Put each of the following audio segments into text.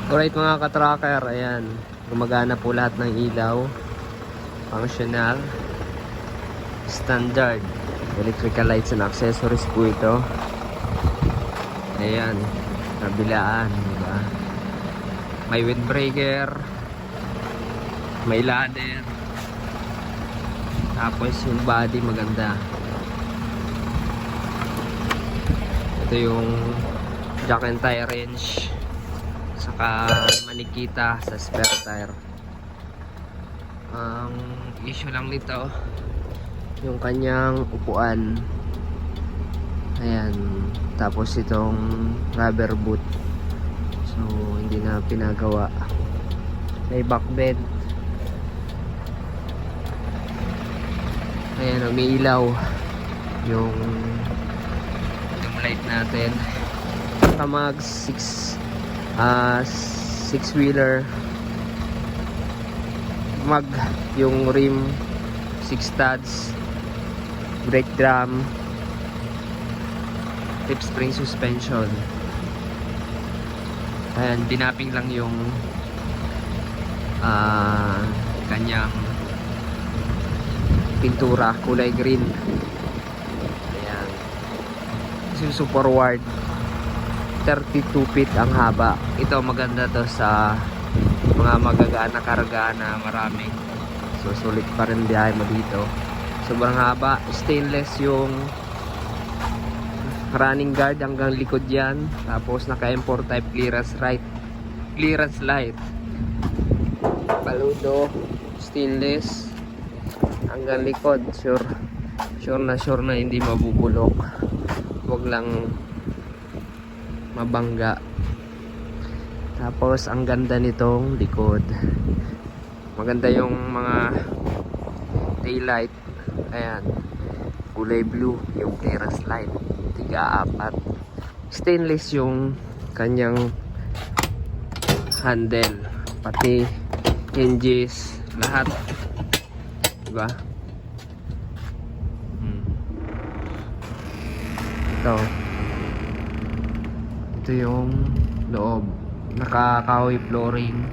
Alright mga ka-tracker, ayan. Gumagana po lahat ng ilaw. Functional. Standard. Electrical lights and accessories po ito. Ayan. Kabilaan, diba? May windbreaker. May ladder. Tapos yung body maganda. Ito yung jack and tire wrench. Saka manikita sa spare tire. Ang issue lang nito yung kanyang upuan. Ayan. Tapos itong rubber boot. So hindi na pinagawa. May back bed. Ayan, umiilaw yung light natin. Kamag 6-wheeler mag yung rim 6 studs, brake drum, tip spring suspension. Ayan, binapping lang yung kanyang pintura, kulay green. Ayan, forward 32 feet ang haba. Ito maganda to sa mga magagaan na karga na marami. So sulit pa rin biyahe mo dito. Sobrang haba. Stainless yung running guard hanggang likod yan. Tapos naka M4 type clearance light. Paludo stainless hanggang likod. Sure na hindi mabubulok. Huwag lang mabangga. Tapos ang ganda nitong likod. Maganda yung mga taillight. Ayan, kulay blue yung clearance light, 3-4. Stainless yung kanyang handle, pati hinges, lahat, diba? Ito yung loob, naka-kahoy flooring.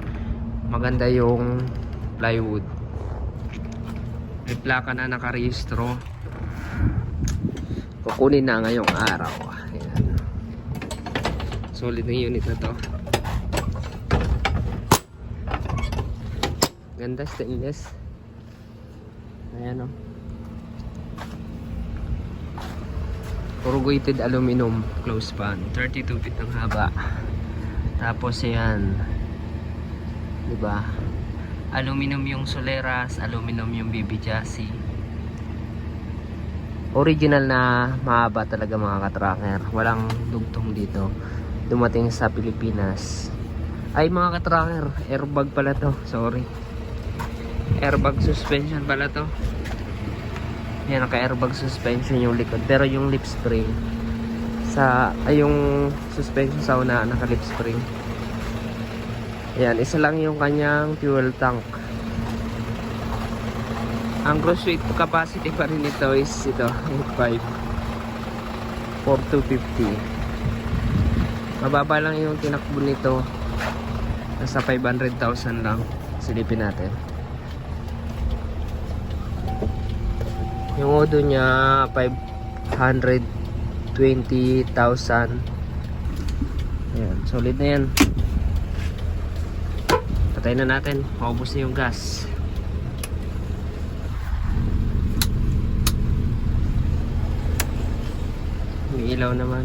Maganda yung plywood. May plaka na nakarehistro. Kukunin na ngayong araw. Ayan. Solid na unit na to. Ganda, stainless. Ayan o. Corrugated aluminum close span, 32 feet ang haba. Tapos yan, diba, aluminum yung soleras, aluminum yung BB chassis. Original na mahaba talaga mga ka-tracker. Walang dugtong dito. Dumating sa Pilipinas. Ay mga ka-tracker, airbag pala to. Sorry, airbag suspension pala to. Yan, naka-airbag suspension yung likod. Pero yung lip spring yung suspension sa una, naka-lip spring. Yan, isa lang yung kanyang fuel tank. Ang gross weight capacity pa rin ito is ito, 8.5 4250. Mababa lang yung tinakbo nito. Nasa 500,000 lang. Silipin natin. Yung odo niya 520,000. Ayan, solid na yan. Patay na natin, maubos na yung gas. May ilaw naman.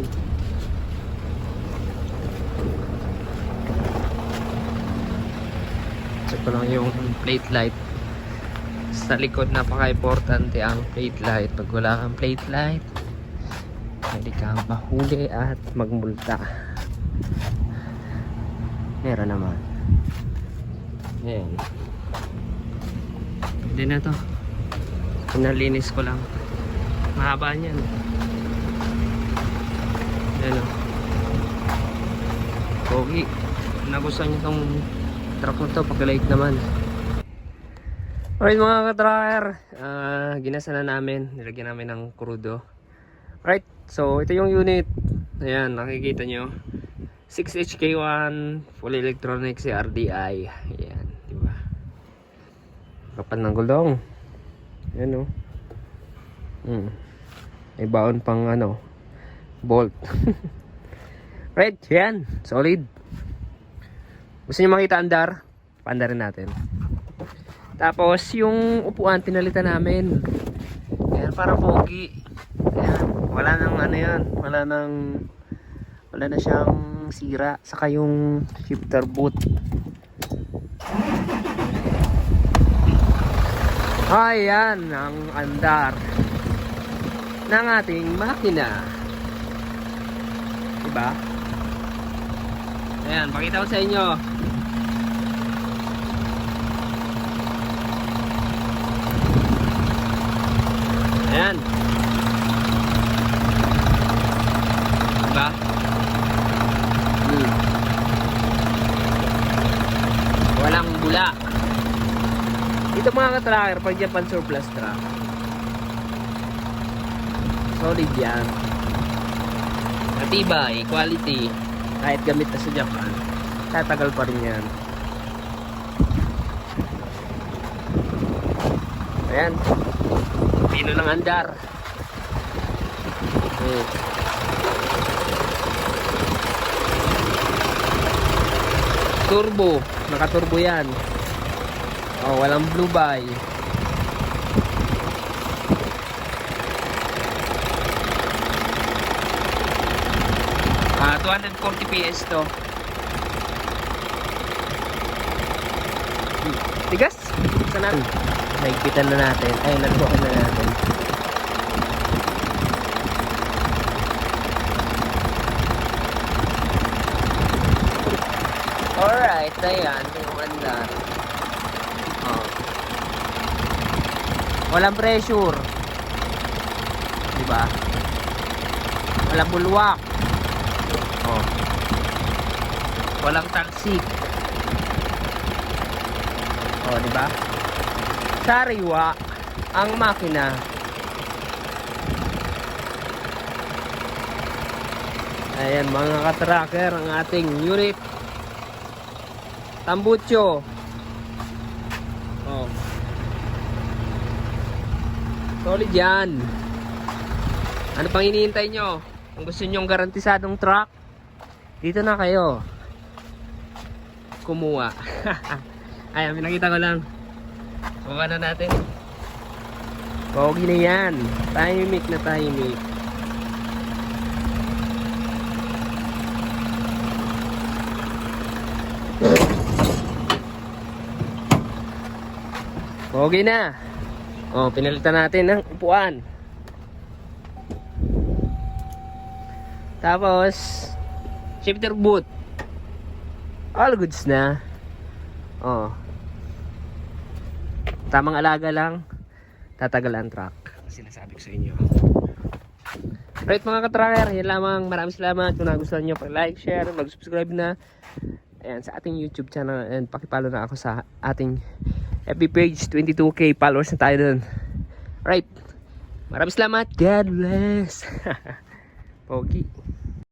Check ko lang yung plate light. Sa likod, napaka-importante ang plate light. Pag wala kang plate light, pwede kang mahuli at magmulta. Meron naman. Ayan. Hindi na to. Pinalinis ko lang. Mahaba niyan. Ayan o. Pogi. Nagustuhan nyo itong truck na to. Pag-like naman. Alright mga ka-tracker, ginasa na namin, nilagyan namin ng crudo. Alright, so ito yung unit. Ayan, nakikita nyo. 6HK1 full electronic si RDI. Ayan, di ba? Kapal ng gulong. Ayan, oh. May baon pang ano, bolt. Right, yan. Solid. Gusto niyo makita andar? Paandarin natin. Tapos, yung upuan, pinalitan namin. Ayan, para pogi. Ayan, wala nang ano yan. Wala na siyang sira. Saka yung shifter boot. Ayan ang andar ng ating makina. Diba? Ayan, pakita ko sa inyo. Ayan. Diba? Walang bula. Ito mga ka-tracker, pag Japan surplus truck, solid yan. Matibay, quality. Kahit gamit na sa Japan, tatagal pa rin yan. Ayan. Pino ng andar. Turbo. Naka-turbo yan. Oh, walang blue by. 240 PS to. Tigas. Sana naigpitan na natin. Ay, nagbukan na natin. Alright, ayan. Yung andar. Oh. Walang pressure. Diba? Walang bulwak. Oh. Walang taksik. Oh, di ba? Sariwa ang makina. Ayan mga ka-tracker, ang ating unit. Tambucho. Oh. Solid yan. Ano pang hinihintay nyo? Kung gusto nyo garantisadong truck, dito na kayo kumuha. Ayan, pinakita ko lang. Kuha na natin. Pogi na yan. Tahimik na tahimik. Pogi na. Oh, pinalitan natin ng upuan. Tapos shifter boot. All goods na. Oh. Tamang alaga lang, tatagal ang truck. Sinasabi ko sa inyo. Right mga ka-tracker, yan lamang. Maraming salamat. Kung nagustuhan nyo, like, share, mag-subscribe na. Ayan, sa ating YouTube channel. And pakipalo na ako sa ating FB page. 22k followers na tayo dun. Right. Maraming salamat. God bless. Pogi.